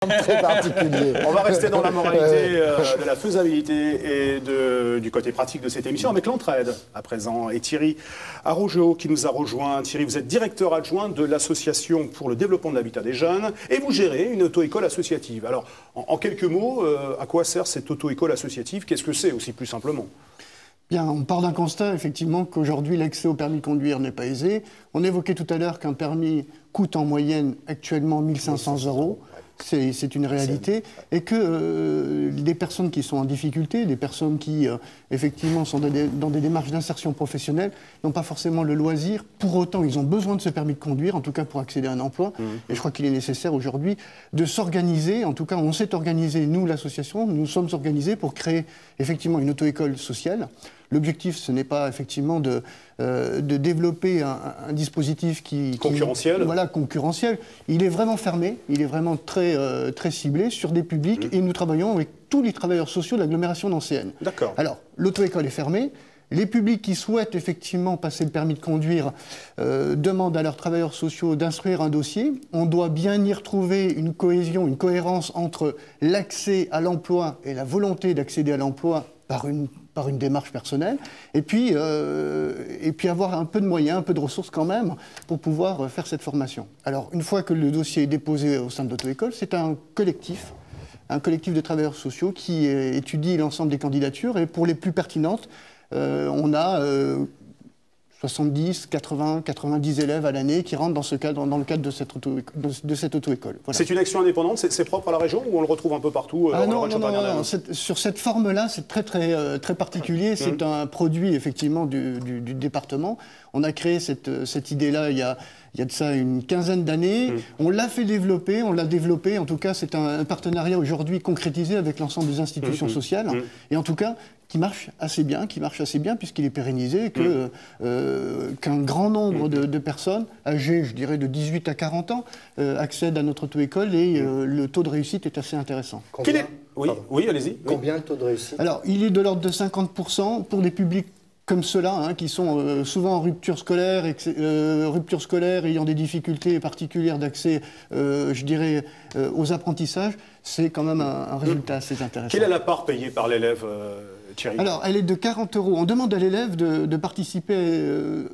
très particulier. On va rester dans la moralité de la faisabilité et du côté pratique de cette émission avec l'entraide à présent. Et Thierry Arrojo qui nous a rejoint. Thierry, vous êtes directeur adjoint de l'association pour le développement de l'habitat des jeunes et vous gérez une auto-école associative. Alors, en quelques mots, à quoi sert cette auto-école associative? Qu'est-ce que c'est aussi plus simplement? Bien, on part d'un constat, effectivement, qu'aujourd'hui, l'accès au permis de conduire n'est pas aisé. On évoquait tout à l'heure qu'un permis coûte en moyenne actuellement 1 500 €. C'est une réalité. Et que des personnes qui sont en difficulté, des personnes qui, effectivement, sont dans des démarches d'insertion professionnelle, n'ont pas forcément le loisir. Pour autant, ils ont besoin de ce permis de conduire, en tout cas pour accéder à un emploi. Et je crois qu'il est nécessaire aujourd'hui de s'organiser. En tout cas, on s'est organisé, nous, l'association, nous sommes organisés pour créer, effectivement, une auto-école sociale. L'objectif, ce n'est pas effectivement de développer un dispositif concurrentiel. Voilà, concurrentiel. Il est vraiment fermé, il est vraiment très ciblé sur des publics et nous travaillons avec tous les travailleurs sociaux de l'agglomération nancéenne. D'accord. Alors, l'auto-école est fermée. Les publics qui souhaitent effectivement passer le permis de conduire demandent à leurs travailleurs sociaux d'instruire un dossier. On doit bien y retrouver une cohésion, une cohérence entre l'accès à l'emploi et la volonté d'accéder à l'emploi par une démarche personnelle, et puis avoir un peu de moyens, un peu de ressources quand même, pour pouvoir faire cette formation. Alors, une fois que le dossier est déposé au sein de l'auto-école, c'est un collectif de travailleurs sociaux qui étudie l'ensemble des candidatures, et pour les plus pertinentes, on a 70, 80, 90 élèves à l'année qui rentrent dans le cadre de cette auto-école. Voilà. C'est une action indépendante, c'est propre à la région ou on le retrouve un peu partout non, sur cette forme-là, c'est très particulier. C'est un produit, effectivement, du département. On a créé cette idée-là il y a de ça une quinzaine d'années. On l'a fait développer, on l'a développé. En tout cas, c'est un partenariat aujourd'hui concrétisé avec l'ensemble des institutions sociales. Et en tout cas, qui marche assez bien puisqu'il est pérennisé et qu'un grand nombre de personnes âgées, je dirais, de 18 à 40 ans, accèdent à notre auto-école et le taux de réussite est assez intéressant. Oui, allez-y. Combien le taux de réussite? Alors, il est de l'ordre de 50% pour des publics comme ceux-là, qui sont souvent en rupture scolaire ayant des difficultés particulières d'accès, je dirais, aux apprentissages. C'est quand même un résultat assez intéressant. Quelle est la part payée par l'élève, Thierry? Alors, elle est de 40 €. On demande à l'élève de participer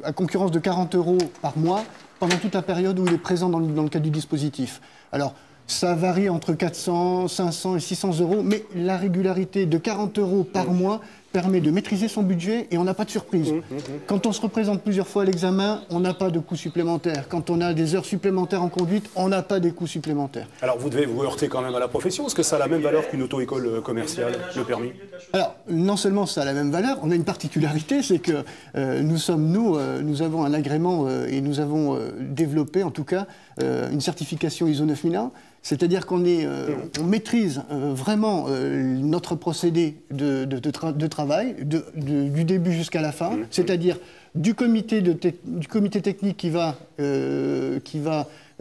à concurrence de 40 € par mois pendant toute la période où il est présent dans le cadre du dispositif. Alors, ça varie entre 400, 500 et 600 €, mais la régularité de 40 € par mois permet de maîtriser son budget et on n'a pas de surprise. Quand on se représente plusieurs fois à l'examen, on n'a pas de coûts supplémentaires. Quand on a des heures supplémentaires en conduite, on n'a pas des coûts supplémentaires. Alors vous devez vous heurter quand même à la profession. Est-ce que ça a la même valeur qu'une auto-école commerciale, le permis? Alors, non seulement ça a la même valeur, on a une particularité, c'est que nous avons un agrément et nous avons développé en tout cas une certification ISO 9001. C'est-à-dire qu'on maîtrise vraiment notre procédé de travail, du début jusqu'à la fin, c'est-à-dire du comité technique qui va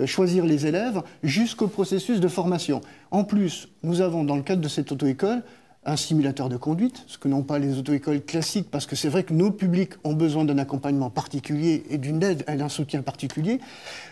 choisir les élèves jusqu'au processus de formation. En plus, nous avons dans le cadre de cette auto-école un simulateur de conduite, ce que n'ont pas les auto-écoles classiques, parce que c'est vrai que nos publics ont besoin d'un accompagnement particulier et d'une aide et d'un soutien particulier.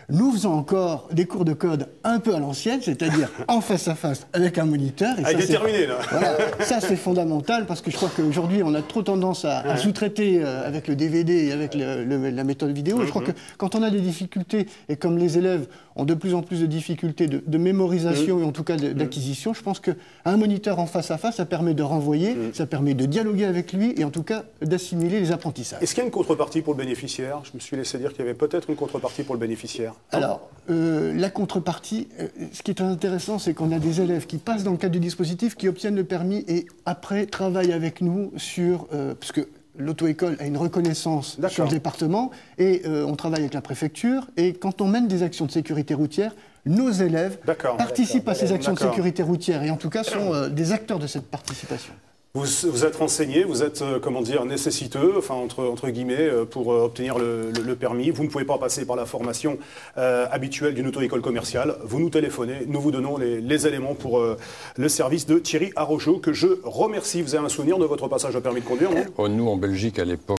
Nous faisons encore des cours de code un peu à l'ancienne, c'est-à-dire en face à face avec un moniteur. Et déterminé, là. Voilà, ça, c'est fondamental, parce que je crois qu'aujourd'hui, on a trop tendance à sous-traiter avec le DVD et avec la méthode vidéo. Je crois que quand on a des difficultés, et comme les élèves ont de plus en plus de difficultés de mémorisation et en tout cas d'acquisition, je pense qu'un moniteur en face à face, ça permet de renvoyer, ça permet de dialoguer avec lui et en tout cas d'assimiler les apprentissages. Est-ce qu'il y a une contrepartie pour le bénéficiaire? Je me suis laissé dire qu'il y avait peut-être une contrepartie pour le bénéficiaire. Alors, la contrepartie, ce qui est très intéressant, c'est qu'on a des élèves qui passent dans le cadre du dispositif, qui obtiennent le permis et après travaillent avec nous sur... parce que l'auto-école a une reconnaissance sur le département et on travaille avec la préfecture. Et quand on mène des actions de sécurité routière, nos élèves participent à ces actions de sécurité routière et en tout cas sont des acteurs de cette participation. Vous êtes renseigné, vous êtes, comment dire, nécessiteux, enfin entre guillemets, pour obtenir le permis. Vous ne pouvez pas passer par la formation habituelle d'une auto-école commerciale. Vous nous téléphonez, nous vous donnons les éléments pour le service de Thierry Arrojo, que je remercie. Vous avez un souvenir de votre passage au permis de conduire, non? Nous, en Belgique, à l'époque,